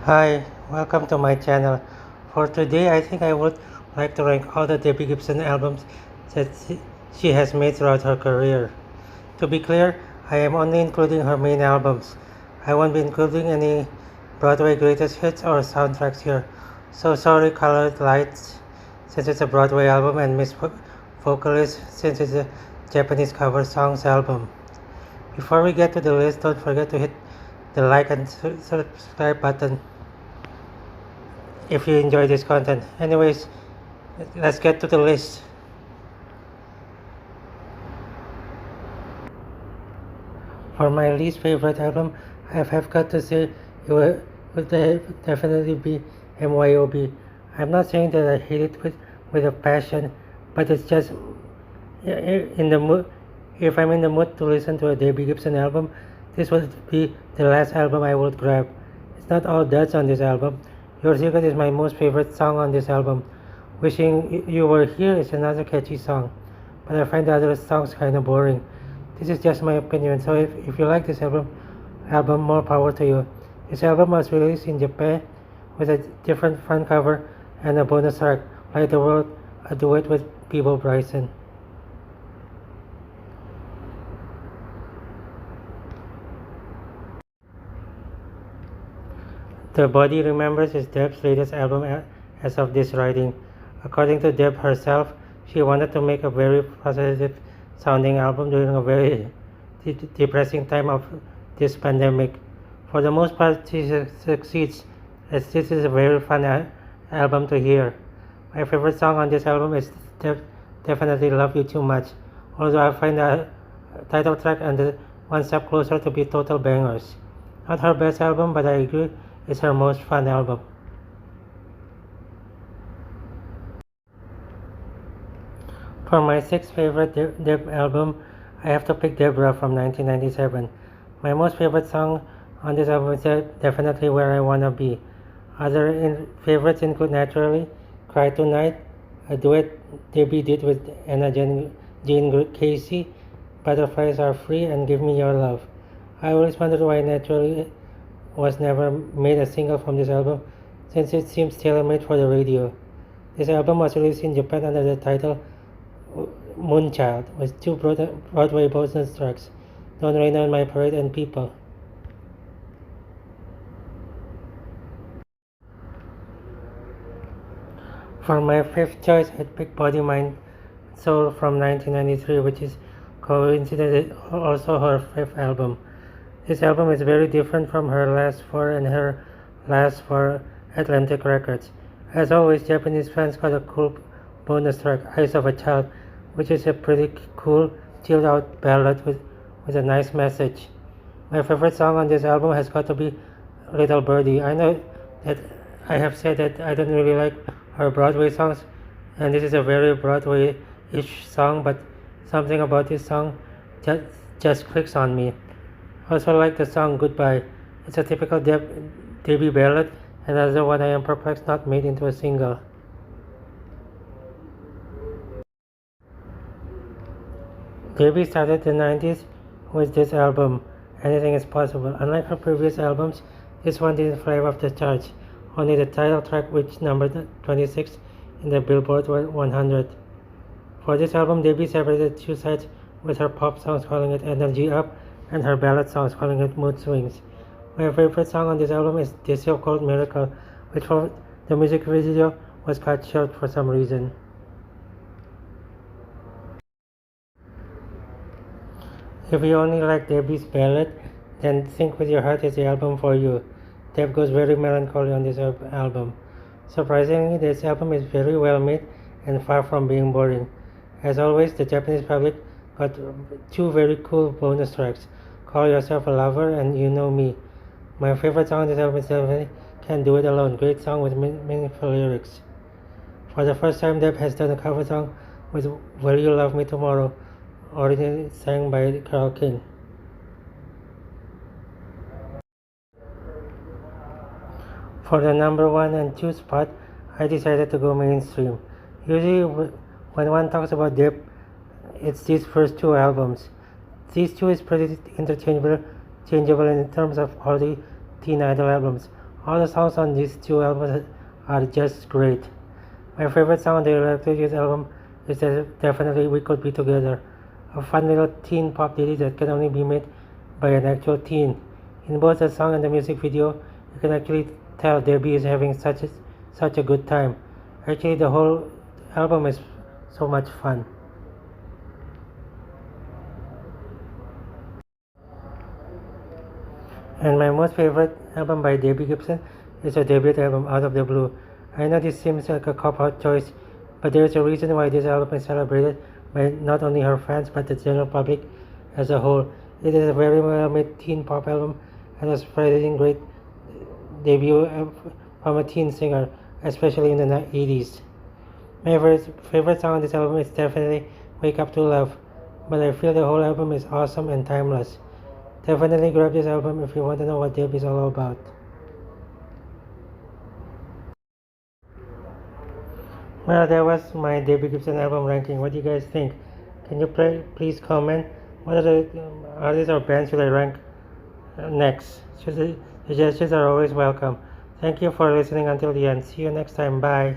Hi, welcome to my channel. For today, I think I would like to rank all the Debbie Gibson albums that she has made throughout her career. To be clear, I am only including her main albums. I won't be including any Broadway greatest hits or soundtracks here. So sorry, Colored Lights, since it's a Broadway album, and Miss Vocalist, since it's a Japanese cover songs album. Before we get to the list, don't forget to hit the like and subscribe button if you enjoy this content. Anyways, let's get to the list. For my least favorite album, I have got to say it would definitely be MYOB. I'm not saying that I hate it with a passion, but it's just in the mood. If I'm in the mood to listen to a Debbie Gibson album, this would be the last album I would grab. It's not all duds on this album. Your Secret is my most favorite song on this album. Wishing You Were Here is another catchy song, but I find the other songs kinda boring. This is just my opinion, so if you like this album, more power to you. This album was released in Japan with a different front cover and a bonus track, Like the World, a duet with Peebo Bryson. The Body Remembers is Deb's latest album as of this writing. According to Deb herself, she wanted to make a very positive sounding album during a very depressing time of this pandemic. For the most part, she succeeds, as this is a very fun album to hear. My favorite song on this album is definitely Love You Too Much, although I find the title track and the One Step Closer to be total bangers. Not her best album, but I agree it's her most fun album. For my sixth favorite Deb album, I have to pick Deborah from 1997. My most favorite song on this album is definitely Where I Wanna Be. Other favorites include Naturally, Cry Tonight, a duet Debbie did with Anna Jane Casey, Butterflies Are Free, and Give Me Your Love. I always wondered why Naturally was never made a single from this album, since it seems tailor-made for the radio. This album was released in Japan under the title Moonchild, with two Broadway bonus tracks, Don't Rain on My Parade and People. For my fifth choice, I picked Body, Mind, Soul from 1993, which is coincidentally also her fifth album. This album is very different from her last four and her last four Atlantic records. As always, Japanese fans got a cool bonus track, Eyes of a Child, which is a pretty cool, chilled out ballad with a nice message. My favorite song on this album has got to be Little Birdie. I know that I have said that I don't really like her Broadway songs, and this is a very Broadway-ish song, but something about this song just clicks on me. I also like the song Goodbye. It's a typical Debbie ballad, and another one I am perplexed not made into a single. Debbie started the 90s with this album, Anything Is Possible. Unlike her previous albums, this one didn't fly off the charts, only the title track reached number 26 in the Billboard 100. For this album, Debbie separated two sides, with her pop songs calling it Energy Up and her ballad songs calling it Mood Swings. My favorite song on this album is This So-Called Miracle, which for the music video was cut short for some reason. If you only like Debbie's ballad, then Think With Your Heart is the album for you. Deb goes very melancholy on this album. Surprisingly, this album is very well made and far from being boring. As always, the Japanese public got two very cool bonus tracks, Call Yourself a Lover and You Know Me. My favorite song on this album is definitely Can't Do It Alone, great song with meaningful lyrics. For the first time, Deb has done a cover song with Will You Love Me Tomorrow, originally sang by Carole King. For the number 1 and 2 spot, I decided to go mainstream. Usually when one talks about Deb, it's these first two albums. These two is pretty interchangeable in terms of all the teen idol albums. All the songs on these two albums are just great. My favorite song on the Electric Youth album is definitely We Could Be Together, a fun little teen pop ditty that can only be made by an actual teen. In both the song and the music video, you can actually tell Debbie is having such a good time. Actually, the whole album is so much fun. And my most favorite album by Debbie Gibson is her debut album, Out of the Blue. I know this seems like a cop-out choice, but there is a reason why this album is celebrated by not only her fans but the general public as a whole. It is a very well-made teen pop album and a surprisingly great debut from a teen singer, especially in the 80s. My favorite song on this album is definitely Wake Up to Love, but I feel the whole album is awesome and timeless. Definitely grab this album if you want to know what Debbie is all about. Well, that was my Debbie Gibson album ranking. What do you guys think? Can you please comment? What are the artists or bands should I rank next? Suggestions are always welcome. Thank you for listening until the end. See you next time. Bye.